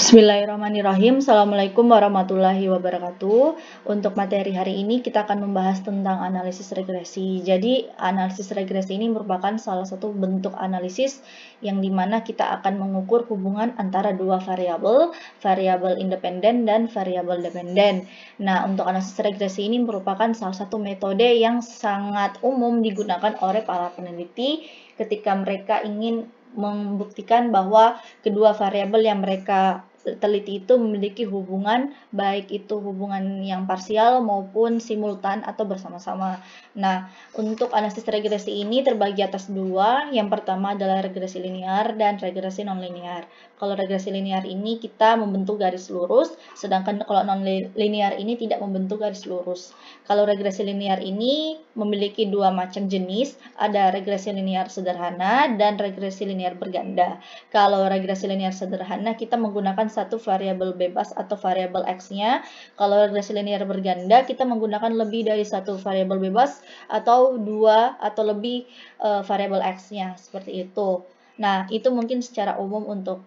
Bismillahirrahmanirrahim. Assalamualaikum warahmatullahi wabarakatuh. Untuk materi hari ini kita akan membahas tentang analisis regresi. Jadi analisis regresi ini merupakan salah satu bentuk analisis yang dimana kita akan mengukur hubungan antara dua variabel, variabel independen dan variabel dependen. Nah, untuk analisis regresi ini merupakan salah satu metode yang sangat umum digunakan oleh para peneliti ketika mereka ingin membuktikan bahwa kedua variabel yang mereka teliti itu memiliki hubungan, baik itu hubungan yang parsial maupun simultan atau bersama-sama. Nah, untuk analisis regresi ini terbagi atas dua. Yang pertama adalah regresi linear dan regresi nonlinear. Kalau regresi linear ini kita membentuk garis lurus, sedangkan kalau nonlinear ini tidak membentuk garis lurus. Kalau regresi linear ini memiliki dua macam jenis, ada regresi linear sederhana dan regresi linear berganda. Kalau regresi linear sederhana kita menggunakan satu variabel bebas atau variabel X-nya. Kalau regresi linear berganda kita menggunakan lebih dari satu variabel bebas atau dua atau lebih variabel X-nya, seperti itu. Nah, itu mungkin secara umum untuk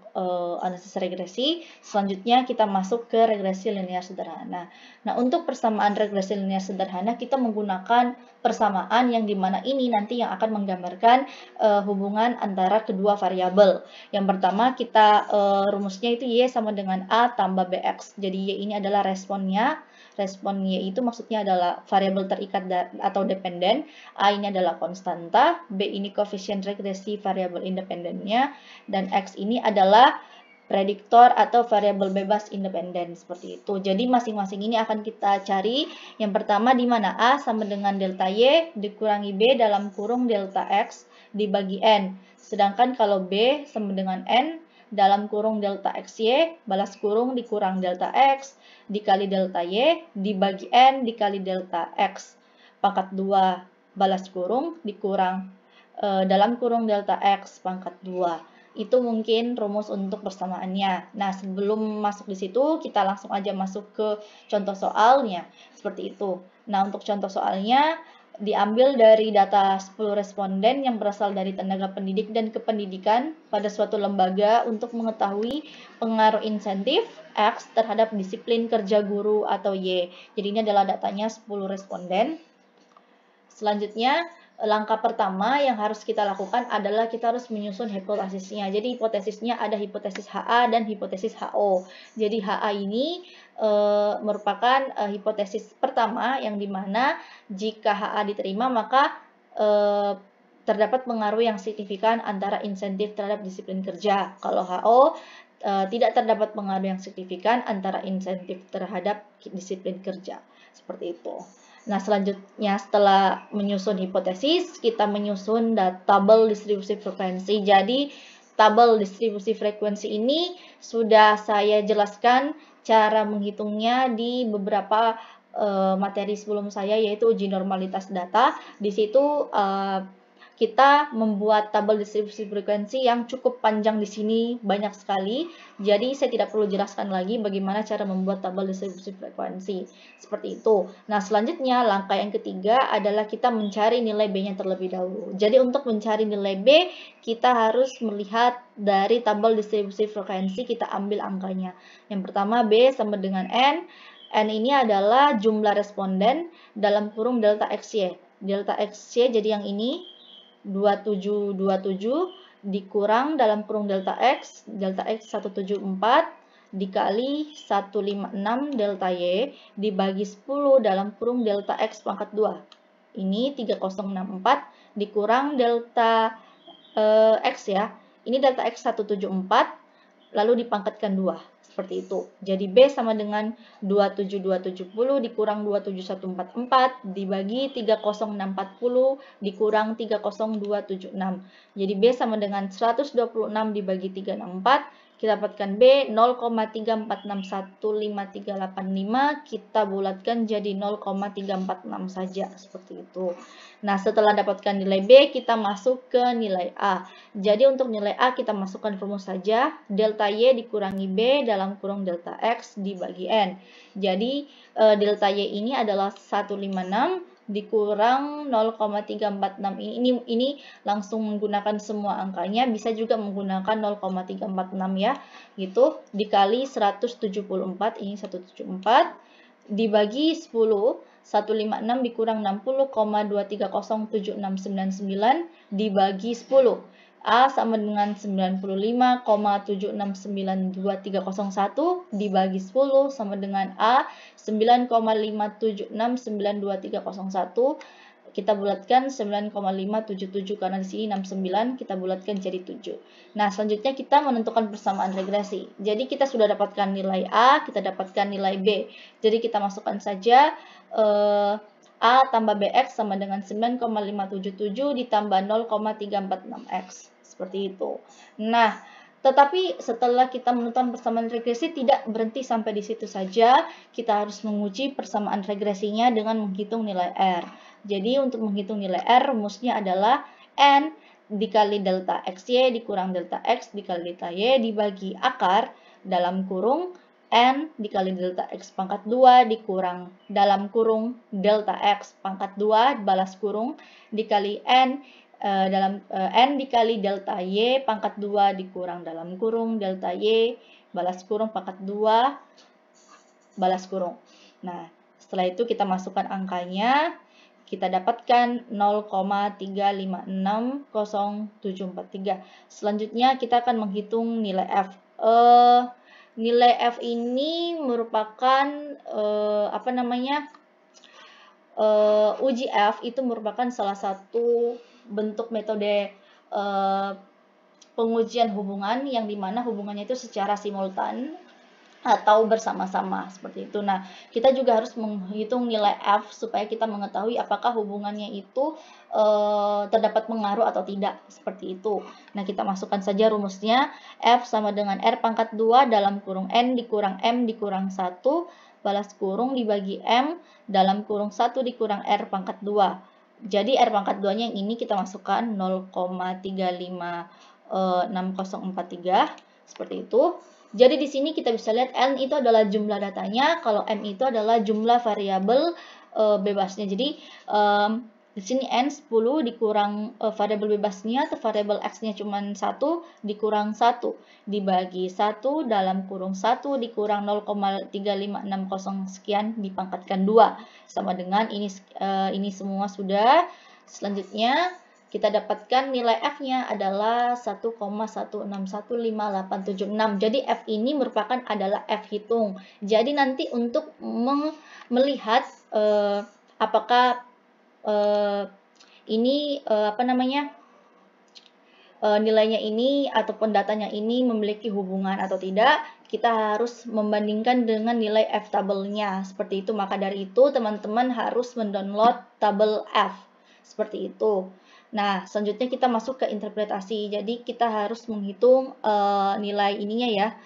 analisis regresi. Selanjutnya kita masuk ke regresi linear sederhana. Nah, untuk persamaan regresi linear sederhana kita menggunakan persamaan yang dimana ini nanti yang akan menggambarkan hubungan antara kedua variabel. Yang pertama kita rumusnya itu Y sama dengan A tambah BX. Jadi Y ini adalah responnya. Respon Y itu maksudnya adalah variabel terikat atau dependen, A ini adalah konstanta, B ini koefisien regresi variabel independennya, dan X ini adalah prediktor atau variabel bebas independen, seperti itu. Jadi masing-masing ini akan kita cari. Yang pertama di mana A sama dengan delta Y dikurangi B dalam kurung delta X dibagi N. Sedangkan kalau B sama dengan N dalam kurung delta XY balas kurung dikurang delta X dikali delta Y dibagi N dikali delta X pangkat 2 balas kurung dikurang dalam kurung delta X pangkat 2. Itu mungkin rumus untuk persamaannya. Nah, sebelum masuk di situ, kita langsung aja masuk ke contoh soalnya. Seperti itu. Nah, untuk contoh soalnya, diambil dari data 10 responden yang berasal dari tenaga pendidik dan kependidikan pada suatu lembaga untuk mengetahui pengaruh insentif X terhadap disiplin kerja guru atau Y. Jadi ini adalah datanya 10 responden. Selanjutnya, langkah pertama yang harus kita lakukan adalah kita harus menyusun hipotesisnya. Jadi hipotesisnya ada hipotesis HA dan hipotesis HO. Jadi HA ini merupakan hipotesis pertama yang dimana jika HA diterima maka terdapat pengaruh yang signifikan antara insentif terhadap disiplin kerja. Kalau HO tidak terdapat pengaruh yang signifikan antara insentif terhadap disiplin kerja. Seperti itu. Nah, selanjutnya setelah menyusun hipotesis, kita menyusun tabel distribusi frekuensi. Jadi, tabel distribusi frekuensi ini sudah saya jelaskan cara menghitungnya di beberapa materi sebelum saya, yaitu uji normalitas data. Di situ kita membuat tabel distribusi frekuensi yang cukup panjang di sini, banyak sekali. Jadi saya tidak perlu jelaskan lagi bagaimana cara membuat tabel distribusi frekuensi. Seperti itu. Nah, selanjutnya langkah yang ketiga adalah kita mencari nilai B-nya terlebih dahulu. Jadi untuk mencari nilai B, kita harus melihat dari tabel distribusi frekuensi, kita ambil angkanya. Yang pertama B sama dengan N. N ini adalah jumlah responden dalam kurung delta XY. Delta XY jadi yang ini 2727 dikurang dalam kurung delta X 174 dikali 156 delta Y dibagi 10 dalam kurung delta X pangkat 2. Ini 3064 dikurang delta X ya. Ini delta X 174 lalu dipangkatkan 2. Seperti itu. Jadi B sama dengan 27270 dikurang 27144 dibagi 30640 dikurang 30276. Jadi B sama dengan 126 dibagi 364. Kita dapatkan B 0,34615385. Kita bulatkan jadi 0,346 saja. Seperti itu. Nah, setelah dapatkan nilai B, kita masuk ke nilai A. Jadi untuk nilai A kita masukkan rumus saja. Delta Y dikurangi B dalam kurung delta X dibagi N. Jadi delta Y ini adalah 156 dikurang 0,346. Ini langsung menggunakan semua angkanya, bisa juga menggunakan 0,346 ya, gitu, dikali 174, ini 174, dibagi 10, 156 dikurang 60,2307699 dibagi 10. A sama dengan 95,769231 dibagi 10 sama dengan A 9,5769231. Kita bulatkan 9,577 karena di sini 69, kita bulatkan jadi 7. Nah, selanjutnya kita menentukan persamaan regresi. Jadi kita sudah dapatkan nilai A, kita dapatkan nilai B. Jadi kita masukkan saja A tambah BX sama dengan 9,577 ditambah 0,346X. Seperti itu. Nah, tetapi setelah kita menentukan persamaan regresi tidak berhenti sampai di situ saja, kita harus menguji persamaan regresinya dengan menghitung nilai R. Jadi untuk menghitung nilai R, rumusnya adalah N dikali delta XY dikurang delta X dikali delta Y dibagi akar dalam kurung N dikali delta X pangkat 2 dikurang dalam kurung delta X pangkat 2 balas kurung dikali N N dikali delta Y pangkat 2 dikurang dalam kurung delta Y balas kurung pangkat 2 balas kurung. Nah, setelah itu kita masukkan angkanya, kita dapatkan 0,3560743. Selanjutnya kita akan menghitung nilai F. Nilai F ini merupakan uji F itu merupakan salah satu bentuk metode pengujian hubungan yang dimana hubungannya itu secara simultan atau bersama-sama seperti itu. Nah, kita juga harus menghitung nilai F supaya kita mengetahui apakah hubungannya itu terdapat pengaruh atau tidak, seperti itu. Nah, kita masukkan saja rumusnya. F sama dengan R pangkat 2 dalam kurung N dikurang M dikurang 1 balas kurung dibagi M dalam kurung 1 dikurang R pangkat 2. Jadi R pangkat 2-nya yang ini kita masukkan 0,3560043 seperti itu. Jadi di sini kita bisa lihat N itu adalah jumlah datanya, kalau M itu adalah jumlah variabel bebasnya. Jadi di sini N 10 dikurang variabel bebasnya atau variabel X-nya cuma 1 dikurang 1 dibagi 1 dalam kurung 1 dikurang 0,3560 sekian dipangkatkan 2 sama dengan ini semua sudah. Selanjutnya kita dapatkan nilai F-nya adalah 1,1615876. Jadi F ini merupakan adalah F hitung. Jadi nanti untuk melihat apakah nilainya ini ataupun datanya ini memiliki hubungan atau tidak, kita harus membandingkan dengan nilai F tabelnya seperti itu. Maka dari itu teman-teman harus mendownload tabel F seperti itu. Nah, selanjutnya kita masuk ke interpretasi. Jadi kita harus menghitung nilai ininya ya,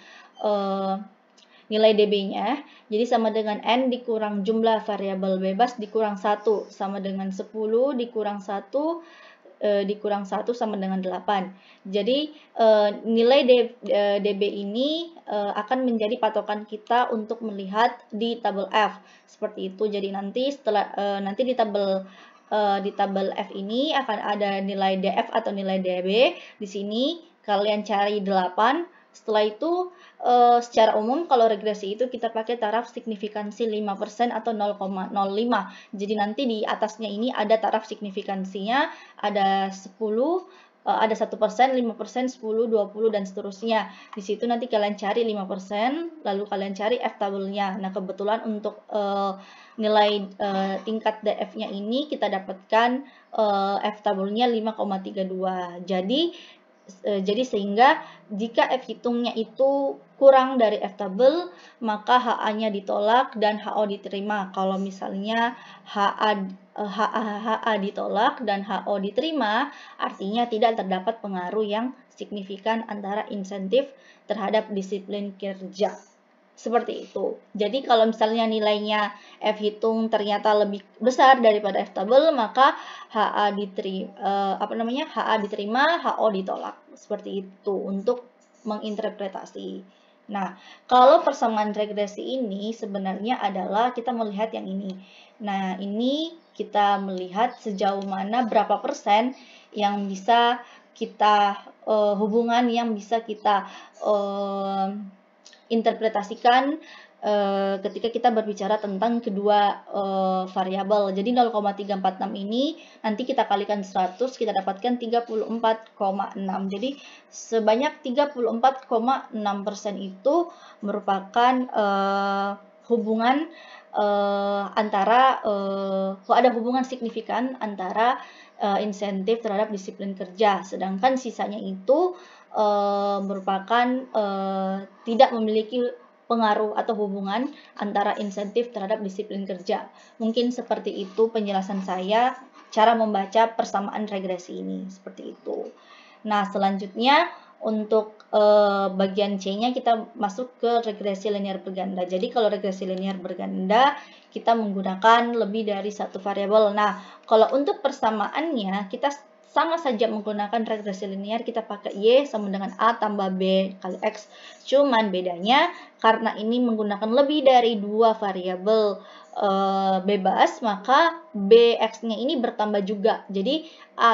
nilai dB-nya. Jadi sama dengan N dikurang jumlah variabel bebas dikurang 1 sama dengan 10 dikurang 1 dikurang 1 sama dengan 8. Jadi nilai dB ini akan menjadi patokan kita untuk melihat di tabel F. Seperti itu. Jadi nanti setelah nanti di tabel F ini akan ada nilai DF atau nilai DB. Di sini kalian cari 8. Setelah itu secara umum kalau regresi itu kita pakai taraf signifikansi 5% atau 0,05. Jadi nanti di atasnya ini ada taraf signifikansinya, ada 10, ada 1%, 5%, 10, 20 dan seterusnya. Di situ nanti kalian cari 5%, lalu kalian cari F tabelnya. Nah, kebetulan untuk nilai tingkat DF-nya ini kita dapatkan F tabelnya 5,32. Jadi sehingga jika F hitungnya itu kurang dari F tabel, maka HA-nya ditolak dan HO diterima. Kalau misalnya HA ditolak dan HO diterima, artinya tidak terdapat pengaruh yang signifikan antara insentif terhadap disiplin kerja. Seperti itu. Jadi kalau misalnya nilainya F hitung ternyata lebih besar daripada F tabel, maka HA diterima, HO ditolak. Seperti itu untuk menginterpretasi. Nah, kalau persamaan regresi ini sebenarnya adalah kita melihat yang ini. Nah, ini kita melihat sejauh mana berapa persen yang bisa kita hubungan yang bisa kita interpretasikan ketika kita berbicara tentang kedua variabel. Jadi 0,346 ini nanti kita kalikan 100, kita dapatkan 34,6. Jadi sebanyak 34,6% itu merupakan hubungan antara ada hubungan signifikan antara insentif terhadap disiplin kerja, sedangkan sisanya itu merupakan tidak memiliki pengaruh atau hubungan antara insentif terhadap disiplin kerja. Mungkin seperti itu penjelasan saya cara membaca persamaan regresi ini, seperti itu. Nah, selanjutnya untuk bagian C-nya kita masuk ke regresi linear berganda. Jadi kalau regresi linear berganda kita menggunakan lebih dari satu variabel. Nah, kalau untuk persamaannya kita sama saja menggunakan regresi linear, kita pakai Y sama dengan A tambah B kali X. Cuman bedanya karena ini menggunakan lebih dari dua variabel bebas, maka BX-nya ini bertambah juga. Jadi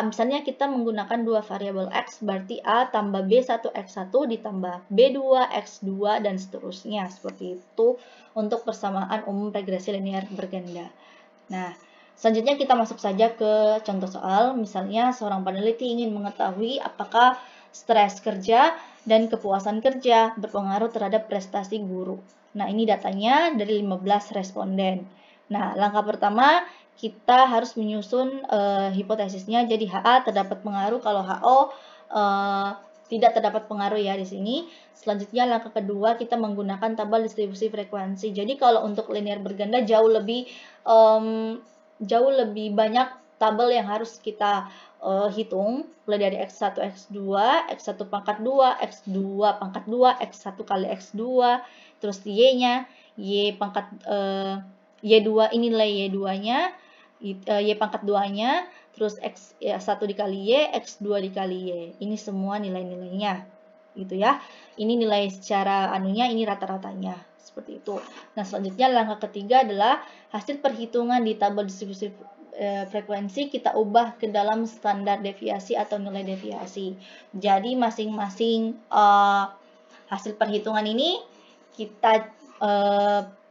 misalnya kita menggunakan dua variabel X, berarti A tambah B1X1 ditambah B2X2 dan seterusnya. Seperti itu untuk persamaan umum regresi linear berganda. Nah, selanjutnya kita masuk saja ke contoh soal. Misalnya seorang peneliti ingin mengetahui apakah stres kerja dan kepuasan kerja berpengaruh terhadap prestasi guru. Nah, ini datanya dari 15 responden. Nah, langkah pertama kita harus menyusun hipotesisnya. Jadi HA terdapat pengaruh, kalau HO tidak terdapat pengaruh ya di sini. Selanjutnya langkah kedua kita menggunakan tabel distribusi frekuensi. Jadi kalau untuk linear berganda jauh lebih banyak tabel yang harus kita hitung, mulai dari X1, X2, X1 pangkat 2, X2 pangkat 2, X1 kali X2, terus Y-nya, Y pangkat Y2, ini nilai Y2-nya, Y pangkat 2-nya, terus X1 dikali Y, X2 dikali Y. Ini semua nilai-nilainya, gitu ya. Ini nilai secara anunya, ini rata-ratanya. Seperti itu. Nah, selanjutnya langkah ketiga adalah hasil perhitungan di tabel distribusi frekuensi kita ubah ke dalam standar deviasi atau nilai deviasi. Jadi masing-masing hasil perhitungan ini kita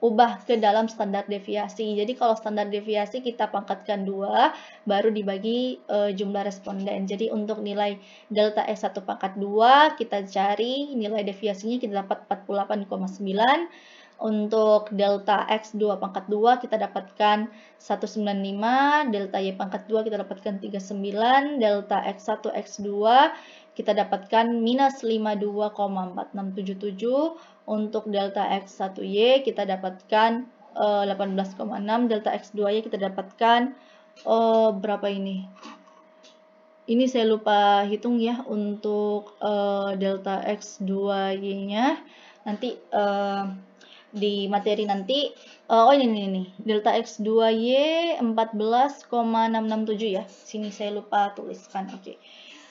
ubah ke dalam standar deviasi. Jadi kalau standar deviasi kita pangkatkan 2, baru dibagi jumlah responden. Jadi untuk nilai delta S1 pangkat 2, kita cari nilai deviasinya kita dapat 48,9. Untuk delta X2 pangkat 2 kita dapatkan 195, delta Y pangkat 2 kita dapatkan 39, delta X1 X2 kita dapatkan minus 52,4677, untuk delta X1Y kita dapatkan 18,6, delta X2Y kita dapatkan berapa ini? Ini saya lupa hitung ya untuk delta X2Y-nya. Nanti di materi nanti, ini delta X2Y 14,667 ya. Sini saya lupa tuliskan. Oke.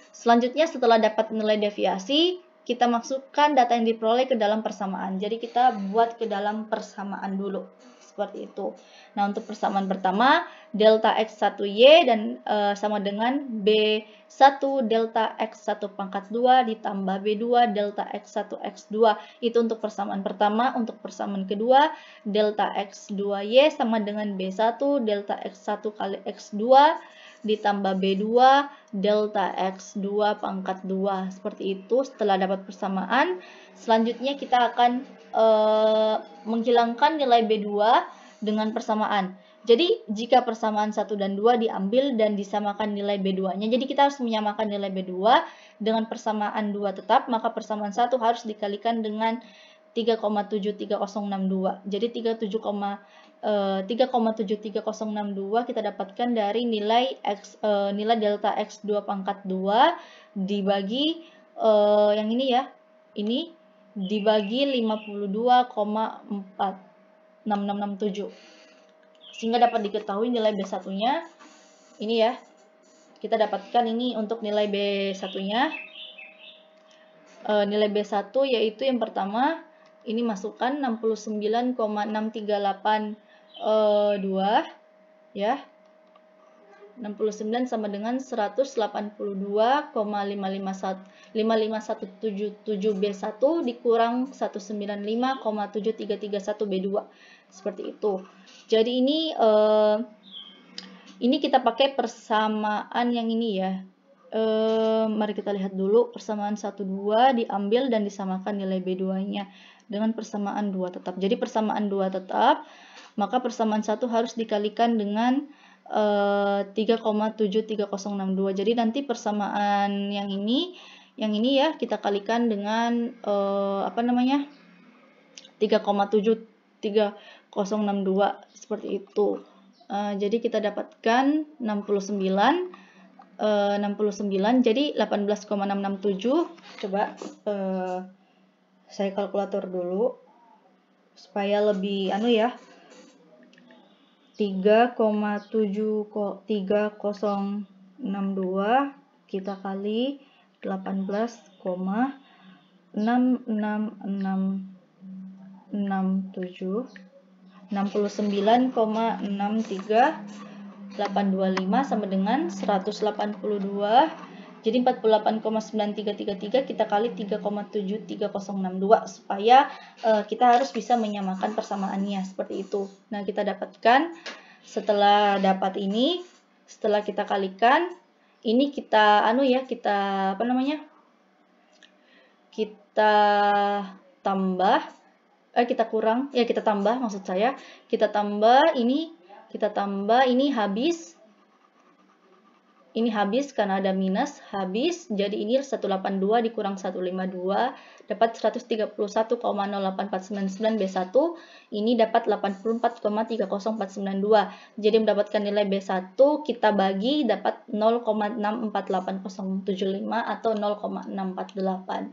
Selanjutnya setelah dapat nilai deviasi, kita masukkan data yang diperoleh ke dalam persamaan. Jadi kita buat ke dalam persamaan dulu. Seperti itu. Nah, untuk persamaan pertama, delta X1Y dan sama dengan B1 delta X1 pangkat 2 ditambah B2 delta X1 X2. Itu untuk persamaan pertama. Untuk persamaan kedua, delta X2Y sama dengan B1 delta X1 kali X2 ditambah B2 delta X2 pangkat 2. Seperti itu. Setelah dapat persamaan, selanjutnya kita akan menghilangkan nilai B2 dengan persamaan. Jadi jika persamaan 1 dan 2 diambil dan disamakan nilai B2-nya, jadi kita harus menyamakan nilai B2 dengan persamaan 2 tetap, maka persamaan 1 harus dikalikan dengan 3,73062. Jadi 3,73062 kita dapatkan dari nilai delta X2 pangkat 2 dibagi yang ini ya, ini dibagi 52,46667, sehingga dapat diketahui nilai B1-nya ini ya. Kita dapatkan ini untuk nilai B1-nya. Nilai B1 yaitu yang pertama ini masukkan 69,6382 ya. 69 sama dengan 182,55177B1 dikurang 195,7331B2. Seperti itu. Jadi ini kita pakai persamaan yang ini ya. Mari kita lihat dulu persamaan 1, 2 diambil dan disamakan nilai B2-nya dengan persamaan 2 tetap. Jadi persamaan 2 tetap, maka persamaan 1 harus dikalikan dengan 3,73062. Jadi nanti persamaan yang ini ya kita kalikan dengan 3,73062 seperti itu. Jadi kita dapatkan 69 jadi 18,667. Coba saya kalkulator dulu supaya lebih ya. 3,73062 kita kali 18,66667 69,63825 sama dengan 182. Jadi 48,9333 kita kali 3,73062 supaya kita harus bisa menyamakan persamaannya seperti itu. Nah, kita dapatkan setelah dapat ini, setelah kita kalikan, ini kita kita tambah kita tambah maksud saya. Kita tambah ini habis karena ada minus, habis. Jadi ini 182 dikurang 152 dapat 131,08499 B1. Ini dapat 84,30492. Jadi mendapatkan nilai B1 kita bagi dapat 0,648075 atau 0,648.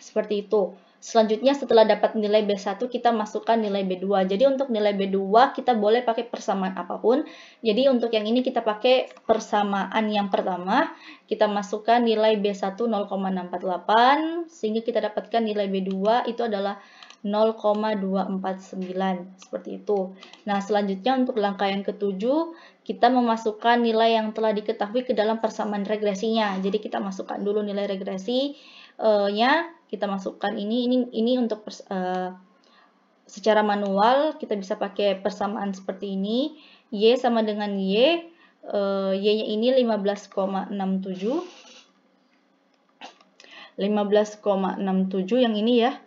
Seperti itu. Selanjutnya setelah dapat nilai B1 kita masukkan nilai B2. Jadi untuk nilai B2 kita boleh pakai persamaan apapun. Jadi untuk yang ini kita pakai persamaan yang pertama. Kita masukkan nilai B1 0,648 sehingga kita dapatkan nilai B2 itu adalah 0,249. Seperti itu. Nah, selanjutnya untuk langkah yang ketujuh kita memasukkan nilai yang telah diketahui ke dalam persamaan regresinya. Jadi kita masukkan dulu nilai regresinya. Kita masukkan ini untuk secara manual kita bisa pakai persamaan seperti ini. Y sama dengan Y. Y-nya ini 15,67. 15,67 yang ini ya.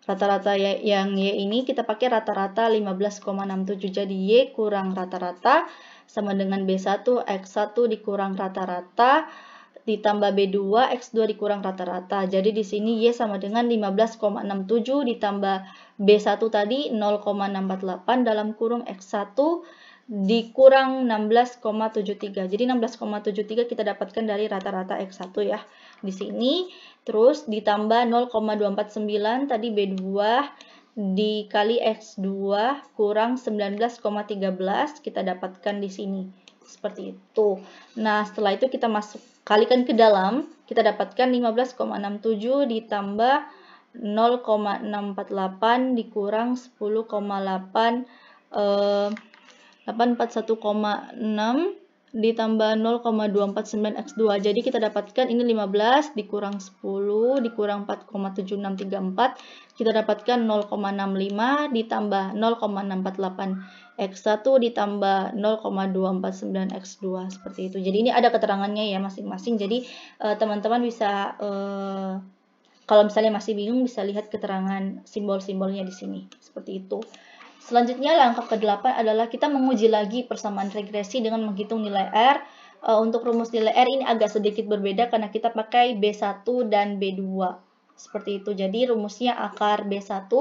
Rata-rata yang Y ini kita pakai rata-rata 15,67. Jadi Y kurang rata-rata sama dengan B1 X1 dikurang rata-rata ditambah B2 X2 dikurang rata-rata. Jadi di sini Y sama dengan 15,67 ditambah B1 tadi 0,648 dalam kurung X1 dikurang 16,73. Jadi 16,73 kita dapatkan dari rata-rata X1 ya. Di sini terus ditambah 0,249 tadi B2 dikali X2 kurang 19,13 kita dapatkan di sini. Seperti itu. Nah, setelah itu kita kalikan ke dalam, kita dapatkan 15,67 ditambah 0,648 dikurang 10,8 841,6 ditambah 0,249 X2. Jadi kita dapatkan ini 15 dikurang 10 dikurang 4,7634. Kita dapatkan 0,65 ditambah 0,648 X1 ditambah 0,249 X2 seperti itu. Jadi ini ada keterangannya ya masing-masing. Jadi teman-teman bisa kalau misalnya masih bingung bisa lihat keterangan simbol-simbolnya di sini. Seperti itu. Selanjutnya langkah ke-8 adalah kita menguji lagi persamaan regresi dengan menghitung nilai R. Untuk rumus nilai R ini agak sedikit berbeda karena kita pakai B1 dan B2. Seperti itu. Jadi rumusnya akar B1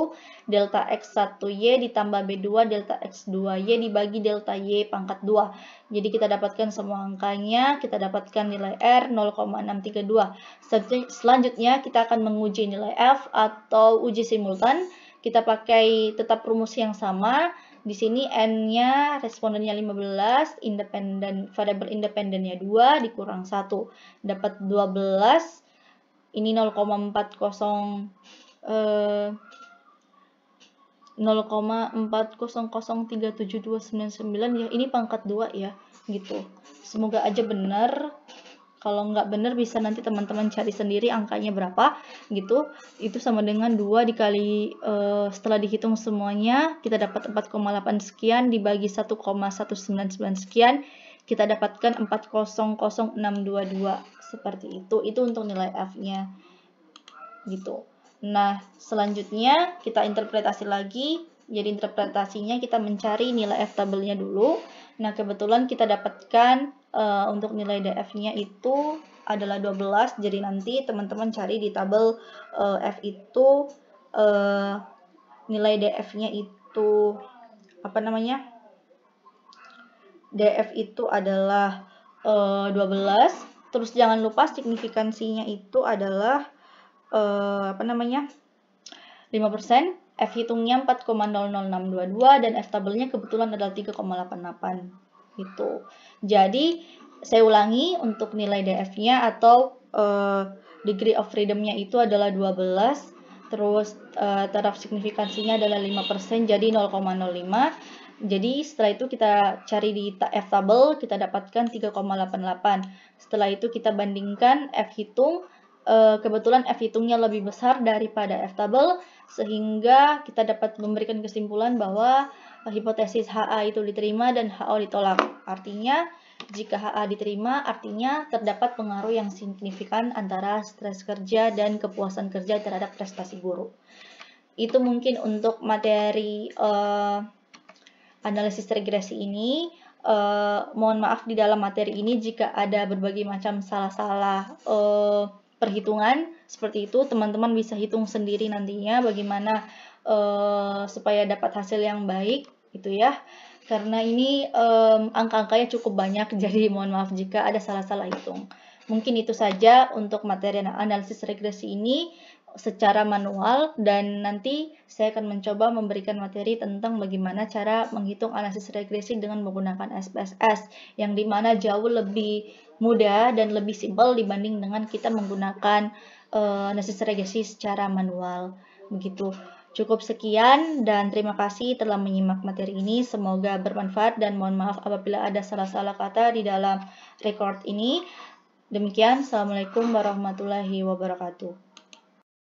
delta X1Y ditambah B2 delta X2Y dibagi delta Y pangkat 2. Jadi kita dapatkan semua angkanya, kita dapatkan nilai R 0,632. Selanjutnya kita akan menguji nilai F atau uji simultan. Kita pakai tetap rumus yang sama. Di sini N-nya respondennya 15, variabel independennya 2 dikurang 1. Dapat 12. Ini 0,40037299 ya. Ini pangkat 2 ya. gitu. Semoga aja benar. Kalau nggak benar bisa nanti teman-teman cari sendiri angkanya berapa gitu. Itu sama dengan 2 dikali setelah dihitung semuanya kita dapat 4,8 sekian dibagi 1,199 sekian, kita dapatkan 400,622 seperti itu. Itu untuk nilai F-nya gitu. Nah, selanjutnya kita interpretasi lagi. Jadi interpretasinya kita mencari nilai F tabelnya dulu. Nah, kebetulan kita dapatkan untuk nilai DF-nya itu adalah 12. Jadi nanti teman-teman cari di tabel F itu nilai DF-nya itu apa namanya? DF itu adalah 12. Terus jangan lupa signifikansinya itu adalah apa namanya? 5%. F hitungnya 4,00622 dan F tabelnya kebetulan adalah 3,88 gitu. Jadi saya ulangi, untuk nilai DF-nya atau degree of freedom-nya itu adalah 12, terus taraf signifikansinya adalah 5%, jadi 0,05. Jadi setelah itu kita cari di F tabel, kita dapatkan 3,88. Setelah itu kita bandingkan F hitung, kebetulan F hitungnya lebih besar daripada F tabel, sehingga kita dapat memberikan kesimpulan bahwa hipotesis HA itu diterima dan HO ditolak. Artinya, jika HA diterima, artinya terdapat pengaruh yang signifikan antara stres kerja dan kepuasan kerja terhadap prestasi guru. Itu mungkin untuk materi analisis regresi ini. Mohon maaf di dalam materi ini jika ada berbagai macam salah-salah perhitungan seperti itu. Teman-teman bisa hitung sendiri nantinya bagaimana supaya dapat hasil yang baik gitu ya, karena ini angka-angkanya cukup banyak, jadi mohon maaf jika ada salah-salah hitung. Mungkin itu saja untuk materi analisis regresi ini secara manual, dan nanti saya akan mencoba memberikan materi tentang bagaimana cara menghitung analisis regresi dengan menggunakan SPSS, yang dimana jauh lebih mudah dan lebih simpel dibanding dengan kita menggunakan analisis regresi secara manual. Begitu. Cukup sekian dan terima kasih telah menyimak materi ini. Semoga bermanfaat dan mohon maaf apabila ada salah-salah kata di dalam record ini. Demikian, Assalamualaikum warahmatullahi wabarakatuh.